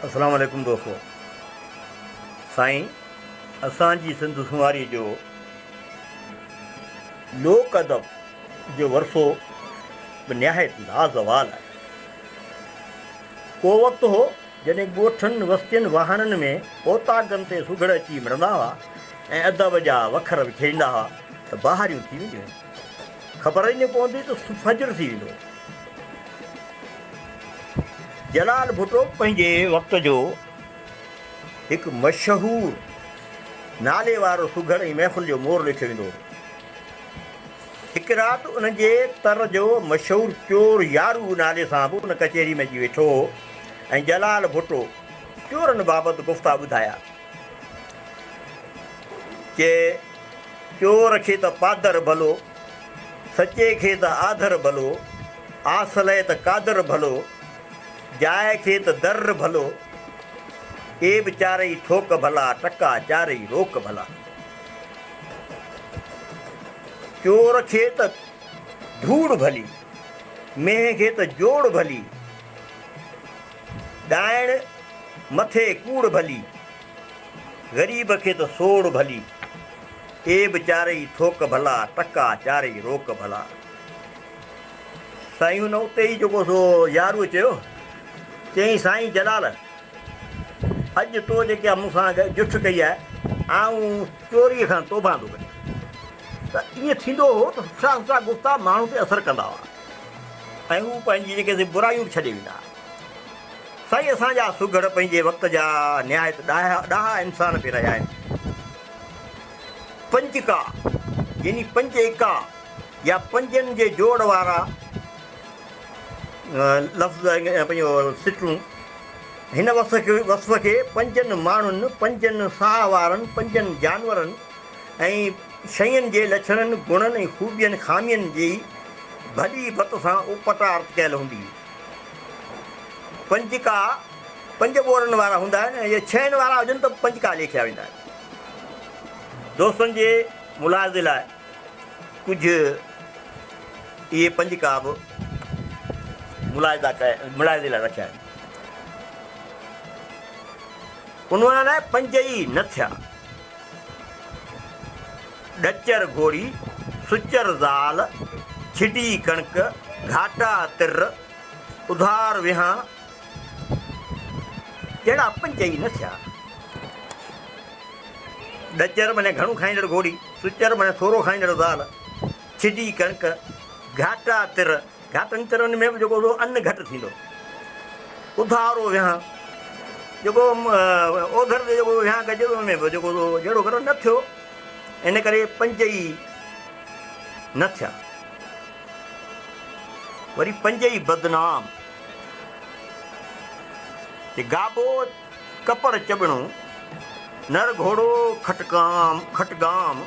अस्सलाम वालेकुम दोस्तों। साईं असांजी सिंध शुमारी जो लोक अदब जो वरसो निहायत लाज़वाल आहे। को वक़्तु हो जॾहिं ॻोठनि वस्तियुनि वाहननि में पोतागनि ते सुघड़ अची मिलंदा हुआ ऐं अदब जा वखर विखेरींदा हुआ त ॿाहिरियूं थी वेंदियूं आहिनि। ख़बर ई न पवंदी त फजर थी वेंदो। जलाल भुट्टो पंहिंजे वक़्त जो हिकु मशहूरु नाले वारो सुघड़ ऐं महफ़िल जो मोर लिखियो वेंदो हो। हिकु राति उनजे तर जो मशहूरु चोर यारू नाले सां बि उन कचहरी में अची वेठो हो ऐं जलाल भुट्टो चोरनि बाबति गुफ़्ता ॿुधाया के चोर खे त पादर भलो, सचे खे त आधर भलो, आसले त कादर भलो, जाइ खे त दर भलो, ए बि चारई थोक भला, टका चारई रोक भला। चोर खे त धूड़ भली, मेंह खे त जोड़ भली, ॾाइण मथे कूड़ भली, ग़रीब खे त सोड़ भली, ए बि चारई थोक भला, टका चारई रोक भला। साईं हुन उते ई जेको सो यारूअ चयो, चई साईं जलाल, अॼु तो जेका मूंसां जुठ कई आहे आऊं चोरीअ खां तौबा थो कयां। त ईअं थींदो हो त सुठा सुठा गुफ़्ता माण्हू ते असरु कंदा हुआ ऐं हू पंहिंजी जेके बुरायूं छॾे वेंदा। साईं असांजा सुघड़ पंहिंजे वक़्त जा निहायत ॾाहा इंसान बि रहिया आहिनि। पंजका यानी पंज एका या पंजनि जे जोड़ वारा लफ़्ज़ पंहिंजो सिटूं हिन वस्फ़ खे पंजनि माण्हुनि, पंजनि साह वारनि, पंजनि जानवरनि ऐं शयुनि जे लछणनि, गुणनि ऐं ख़ूबियुनि ख़ामियुनि जी भली बत सां उपटा अर्थ कयल हूंदी। पंजका पंज ॿोरनि वारा हूंदा आहिनि ऐं इहे छहनि वारा हुजनि त पंजका लिखिया वेंदा आहिनि। दोस्तनि जे मुलाज़े लाइ कुझु इहे पंजका बि मुलाज़े लाइ रखिया आहिनि। उन्हनि लाइ पंज ई न थिया, ॾचर घोड़ी, सुचर ज़ाल, छिटी कणक, घाटा तिर, उधार विहां, जहिड़ा पंज ई न थिया। ॾचर माने घणो खाईंदड़ घोड़ी, सुचर माने थोरो खाईंदड़ ज़ाल, छिटी कणक, घाटा तिर, घाटनि तिरनि में बि जेको अन्न घटि थींदो, उधारो विहां जेको ओधर ते जेको विहां कजे उनमें बि जेको जहिड़ो घर न थियो, इन करे पंज ई न थिया। वरी पंज ई बदनाम, गाबो कपड़ चबणो, नर घोड़ो खटगाम,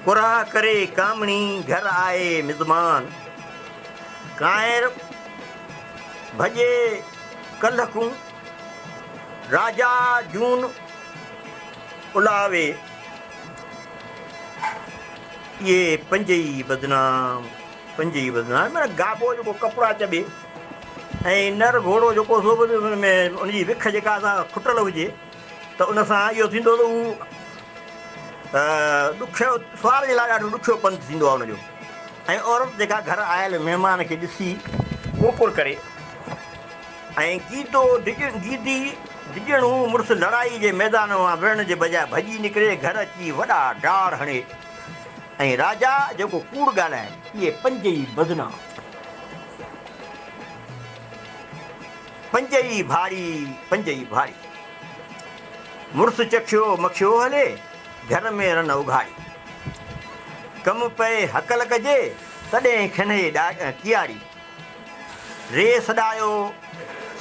कुराह करे कामणी घर आए मिज़मान, कायर भॼे कलखूं, राजा जून उलावे, ये पंज ई बदनाम माना गाबो जेको कपिड़ा चबे ऐं नर घोड़ो जेको सो बि उनमें उनजी विख जेका असां खुटल हुजे त उन सां इहो थींदो त हू ॾुखियो सुवार जे लाइ ॾाढो ॾुखियो पंधु थींदो आहे हुनजो। ऐं औरत जेका घर आयल महिमान खे ॾिसी कोकुर करे ऐं गीदो गीदी डिॼणू मुड़ुसु लड़ाई जे मैदान मां विढ़ण जे बजाए भॼी निकिरे घर अची वॾा डार हणे ऐं राजा जेको कूड़ ॻाल्हाए, इहे पंज ई बदनाम, पंज ई भारी, मुड़ुसु चखियो मखियो हले, घर में रन उघाड़ी, कमु पए हकल कजे तॾहिं खने कियारी, रेस ॾायो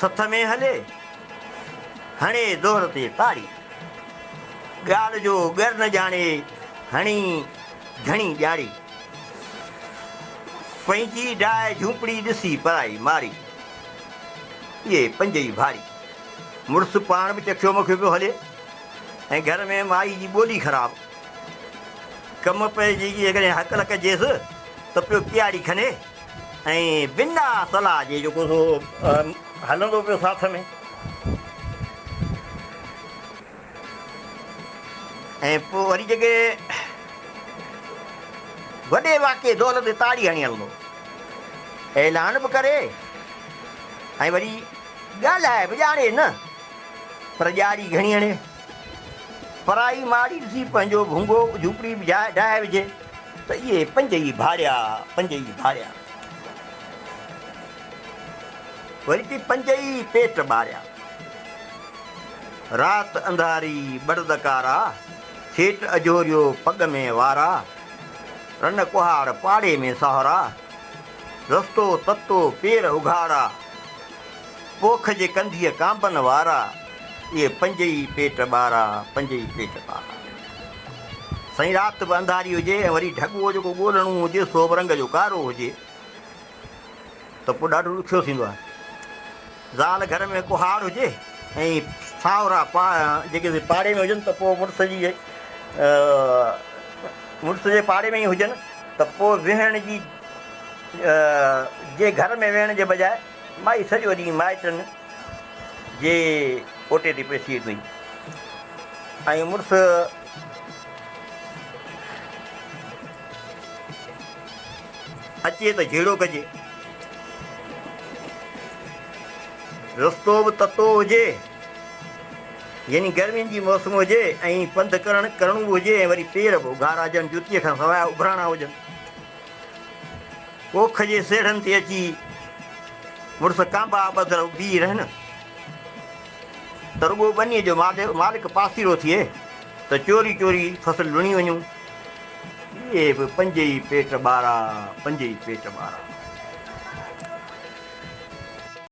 सथ में हले, हणे दोहर ते ताड़ी, ॻाल्हि जो ॻर न ॼाणे हणी घणी ॼाड़ी, पंहिंजी डाए झूपड़ी ॾिसी पराई मारी, इहे पंज ई भारी। मुड़ुसु पाण बि चखियो मखियो पियो हले ऐं घर में माई जी ॿोली ख़राबु, कम पे जी जेकॾहिं हकल कजेसि त पियो कियारी खने ऐं बिना सलाह जे जेको सो हलंदो पियो साथ में ऐं पोइ वरी जेके वॾे वाके दौलत ते ताड़ी हणी हलंदो, ऐलान बि करे ऐं वरी ॻाल्हाए बि ॼाणे न, पर ॼाड़ी घणी हणे। पराई माड़ी ॾिसी पंहिंजो भूंगो झूपड़ी बि ढाहे विझे त इहे पंज ई भाड़िया, पंज ई भाड़िया। वरी थी पंज ई पेट ॿारिया। राति अंधारी बड़दकारा, सेठ अजोरियो पग में वारा, रन कुहाड़ पाड़े में सहुरा, रस्तो ततो पेर उघाड़ा, पोख जे कंधीअ कांबन वारा, इहे पंज ई पेट ॿारा, पंज ई पेट ॿारा। साईं राति बि अंधारी हुजे ऐं वरी ढॻो जेको ॻोल्हणो हुजे सोभ रंग जो कारो हुजे त पोइ ॾाढो ॾुखियो थींदो आहे। ज़ाल घर में कुहाड़ हुजे ऐं सावरा जेके पाड़े में हुजनि त पोइ मुड़ुस जे पाड़े में ई हुजनि त पोइ विहण जी जे घर में वेहण जे बजाए माई सॼो ॾींहुं माइटनि जे ओटे ते पेसी थी ऐं मुड़ुस अचे त झेड़ो कजे। रस्तो बि ततो हुजे, यानी गर्मियुनि जी मौसम हुजे ऐं पंधु करणो बि हुजे ऐं वरी पेर बि उघाड़ा हुजनि, जुतीअ खां सवाइ उभराणा हुजनि। पोख जे सेड़नि ते अची मुड़ुस कांबा ॿधल बीह रहनि त रुॻो ॿनीअ जो मालिक पासीरो थिए त चोरी चोरी फसल लुणी वञूं। इहे बि पंज ई पेट ॿारा, पंज ई पेट ॿारा।